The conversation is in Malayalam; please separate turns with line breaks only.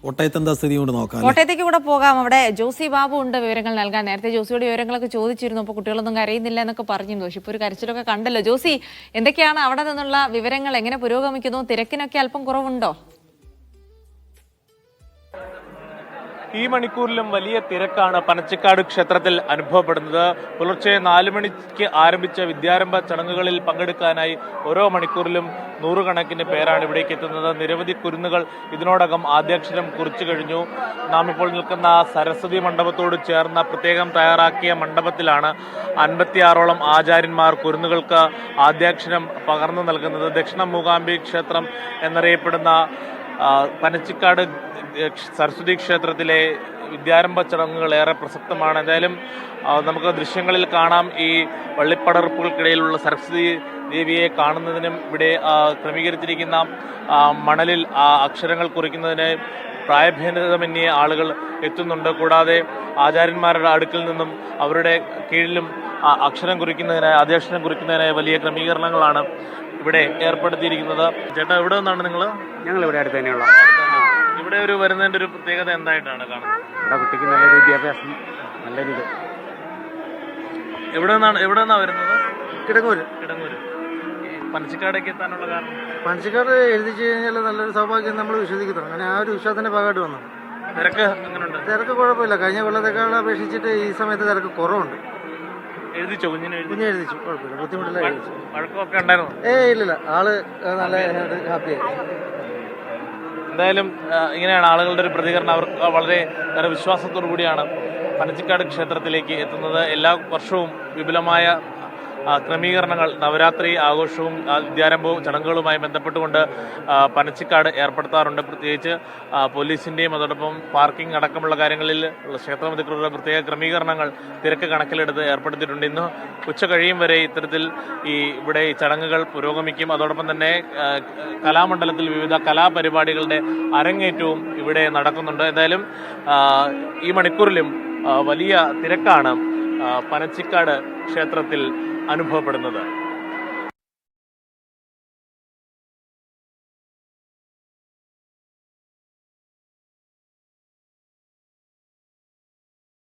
കോട്ടയത്ത് എന്താ സ്ഥിതി കൊണ്ട് നോക്കാം.
കോട്ടയത്തേക്ക് കൂടെ പോകാം. അവിടെ ജോസി ബാബു ഉണ്ട് വിവരങ്ങൾ നൽകാൻ. നേരത്തെ ജോസിയോട് വിവരങ്ങളൊക്കെ ചോദിച്ചിരുന്നു. അപ്പോൾ കുട്ടികളൊന്നും കരയുന്നില്ല എന്നൊക്കെ പറഞ്ഞിരുന്നു. പക്ഷെ ഇപ്പോൾ ഒരു കരച്ചിലൊക്കെ കണ്ടല്ലോ. ജോസി, എന്തൊക്കെയാണ് അവിടെ നിന്നുള്ള വിവരങ്ങൾ? എങ്ങനെ പുരോഗമിക്കുന്നു? തിരക്കിനൊക്കെ അല്പം കുറവുണ്ടോ?
ഈ മണിക്കൂറിലും വലിയ തിരക്കാണ് പനച്ചിക്കാട് ക്ഷേത്രത്തിൽ അനുഭവപ്പെടുന്നത്. പുലർച്ചെ 4 മണിക്ക് ആരംഭിച്ച വിദ്യാരംഭ ചടങ്ങുകളിൽ പങ്കെടുക്കാനായി ഓരോ മണിക്കൂറിലും നൂറുകണക്കിന് പേരാണ് ഇവിടേക്ക് എത്തുന്നത്. നിരവധി കുരുന്നുകൾ ഇതിനോടകം ആദ്യാക്ഷരം കുറിച്ചു കഴിഞ്ഞു. നാം ഇപ്പോൾ നിൽക്കുന്ന സരസ്വതി മണ്ഡപത്തോട് ചേർന്ന പ്രത്യേകം തയ്യാറാക്കിയ മണ്ഡപത്തിലാണ് 56ഓളം ആചാര്യന്മാർ കുരുന്നുകൾക്ക് ആദ്യാക്ഷരം പകർന്നു നൽകുന്നത്. ദക്ഷിണ മൂകാംബി ക്ഷേത്രം എന്നറിയപ്പെടുന്ന പനച്ചിക്കാട് സരസ്വതി ക്ഷേത്രത്തിലെ വിദ്യാരംഭ ചടങ്ങുകൾ ഏറെ പ്രസക്തമാണ്. എന്തായാലും നമുക്ക് ദൃശ്യങ്ങളിൽ കാണാം ഈ വള്ളിപ്പടർപ്പുകൾക്കിടയിലുള്ള സരസ്വതി ദേവിയെ കാണുന്നതിനും ഇവിടെ ക്രമീകരിച്ചിരിക്കുന്ന മണലിൽ അക്ഷരങ്ങൾ കുറിക്കുന്നതിന് പ്രായഭേദമന്യേ ആളുകൾ എത്തുന്നുണ്ട്. കൂടാതെ ആചാര്യന്മാരുടെ അടുക്കിൽ നിന്നും അവരുടെ കീഴിലും അക്ഷരം കുറിക്കുന്നതിനായി ആദ്യാക്ഷരം കുറിക്കുന്നതിനായി വലിയ ക്രമീകരണങ്ങളാണ് ഇവിടെ ഏർപ്പെടുത്തിയിരിക്കുന്നത്. ചേട്ടാ, എവിടെ നിന്നാണ് നിങ്ങൾ?
ഞങ്ങൾ ഇവിടെ അടുത്ത് തന്നെയുള്ള.
ഇവിടെ ഒരു വരുന്നതിന്റെ ഒരു പ്രത്യേകത എന്തായിട്ടാണ് കാണുന്നത്?
ഇവിടെ കുട്ടിക്ക് നല്ലൊരു വിദ്യാഭ്യാസം, നല്ലൊരു ഇത്.
എവിടെ നിന്നാ വരുന്നത്?
കിടങ്ങൂര്.
പനച്ചിക്കാടേക്ക് എത്താനുള്ള കാരണം?
പനച്ചിക്കാട് എഴുതിച്ചു കഴിഞ്ഞാൽ നല്ലൊരു സൗഭാഗ്യം നമ്മൾ വിശ്വസിക്കുന്നു. അങ്ങനെ ആ ഒരു വിശ്വാസത്തിന്റെ ഭാഗമായിട്ട് വന്നു.
തിരക്ക് എങ്ങനെയുണ്ട്?
തിരക്ക് കുഴപ്പമില്ല. കഴിഞ്ഞ കൊല്ലത്തെക്കാളും അപേക്ഷിച്ചിട്ട് ഈ സമയത്ത് തിരക്ക് കുറവുണ്ട്.
എഴുതിച്ചോ? കുഞ്ഞിനെ
എഴുതിച്ചു, കുഴപ്പമില്ല, ബുദ്ധിമുട്ടില്ല. എഴുതിച്ചു.
വഴക്കമൊക്കെ ഉണ്ടായിരുന്നു?
ഇല്ലില്ല, ആള് നല്ല ഹാപ്പിയായി.
എന്തായാലും ഇങ്ങനെയാണ് ആളുകളുടെ ഒരു പ്രതികരണം. അവർ വളരെ വിശ്വാസത്തോടു കൂടിയാണ് പനച്ചിക്കാട് ക്ഷേത്രത്തിലേക്ക് എത്തുന്നത്. എല്ലാ വർഷവും വിപുലമായ ക്രമീകരണങ്ങൾ നവരാത്രി ആഘോഷവും വിദ്യാരംഭവും ചടങ്ങുകളുമായി ബന്ധപ്പെട്ടുകൊണ്ട് പനച്ചിക്കാട് ഏർപ്പെടുത്താറുണ്ട്. പ്രത്യേകിച്ച് പോലീസിൻ്റെയും അതോടൊപ്പം പാർക്കിംഗ് അടക്കമുള്ള കാര്യങ്ങളിൽ ക്ഷേത്രം അധികൃതരുടെ പ്രത്യേക ക്രമീകരണങ്ങൾ തിരക്ക് കണക്കിലെടുത്ത് ഏർപ്പെടുത്തിയിട്ടുണ്ട്. ഇന്ന് ഉച്ച കഴിയും വരെ ഇത്തരത്തിൽ ഇവിടെ ഈ ചടങ്ങുകൾ പുരോഗമിക്കും. അതോടൊപ്പം തന്നെ കലാമണ്ഡലത്തിൽ വിവിധ കലാപരിപാടികളുടെ അരങ്ങേറ്റവും ഇവിടെ നടക്കുന്നുണ്ട്. എന്തായാലും ഈ മണിക്കൂറിലും വലിയ തിരക്കാണ് പനച്ചിക്കാട് ക്ഷേത്രത്തിൽ അനുഭവപ്പെടുന്നത്.